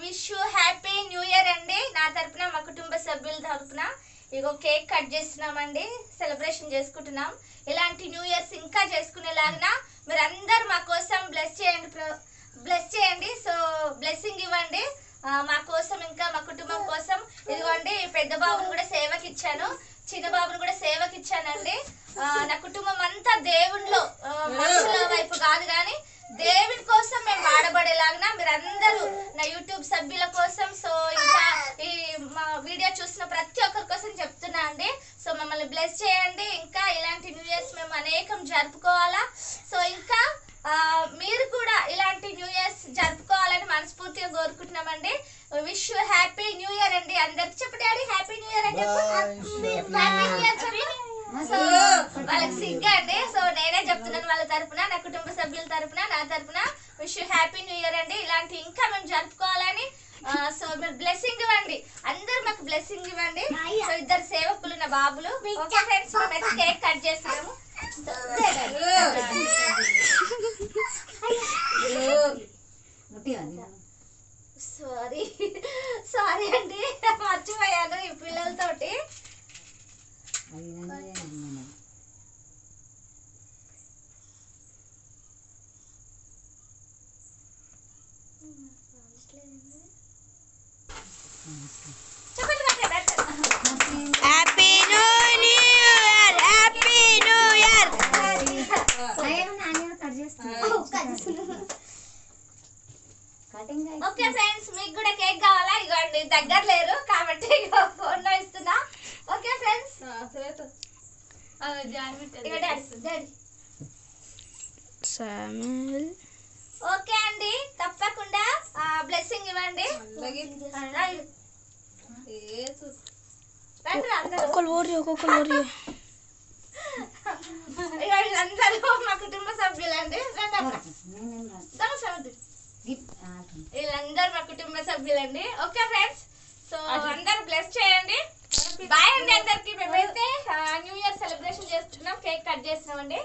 Wish you happy new year అండి. నా తరపున మా కుటుంబ సభ్యుల తరపున ఇగో కేక్ కట్ చేస్తున్నామండి, సెలబ్రేషన్ చేసుకుంటున్నాం. ఇలాంటి న్యూ ఇయర్స్ ఇంకా చేసుకునేలాగా మీరు అందరు మా కోసం బ్లెస్ చేయండి. సో బ్లెస్సింగ్ ఇవ్వండి మా కోసం, ఇంకా మా కుటుంబం కోసం. ఇదిగోండి పెద్ద బాబుని కూడా సేవకి ఇచ్చాను, చిన్న బాబుని కూడా సేవకి ఇచ్చానండి. నా కుటుంబం అంతా దేవుణ్ణిలో మనుషుల వైపు కాదు కానీ దేవుని కోసం మేము వాడబడేలాగా మీరందరూ నా యూట్యూబ్ సభ్యుల కోసం, సో ఇంకా ఈ మా వీడియో చూసిన ప్రతి ఒక్కరి కోసం చెప్తున్నా అండి. సో మమ్మల్ని బ్లెస్ చేయండి. ఇంకా ఇలాంటి న్యూ ఇయర్స్ మేము అనేకం జరుపుకోవాలా. సో ఇంకా మీరు కూడా ఇలాంటి న్యూ ఇయర్స్ జరుపుకోవాలని మనస్ఫూర్తిగా కోరుకుంటున్నామండి. Wish you happy new year అండి. అందరికి చెప్పండి హ్యాపీ న్యూ ఇయర్ అని చెప్పి. సో వాళ్ళకి సిగ్గా అండి, సో నేనే చెప్తున్నాను వాళ్ళ తరపున, నా కుటుంబ సభ్యుల తరపున, నా తరపున wish you happy new year అండి. ఇలాంటి ఇంకా మేము జరుపుకోవాలని. సో మీరు బ్లెస్సింగ్ ఇవ్వండి, అందరు మాకు బ్లెస్సింగ్ ఇవ్వండి. సో ఇద్దరు సేవకులు నా బాబులు. ఓకే ఫ్రెండ్స్, మేమైతే కేక్ కట్ చేస్తున్నాము. సారీ అండి, మర్చిపోయాను ఈ పిల్లలతోటి. Happy new year, happy new year. Okay friends, మీకు కూడా కేక్ కావాలా? ఇగోండి దగ్గర లేరు కాబట్టి ఫోన్ లో ఇస్తున్నా. ఓకే ఫ్రెండ్స్, ఓకే అండి, తప్పకుండా బ్లెస్సింగ్ ఇవ్వండి. వీళ్ళందరూ మా కుటుంబ సభ్యులండి, వీళ్ళందరూ మా కుటుంబ సభ్యులండి. ఓకే ఫ్రెండ్స్, సో అందరూ బ్లెస్ చేయండి. బాయ్ అండి అందరికి. మేమైతే న్యూ ఇయర్ సెలబ్రేషన్ చేస్తున్నాం, కేక్ కట్ చేస్తున్నామండి.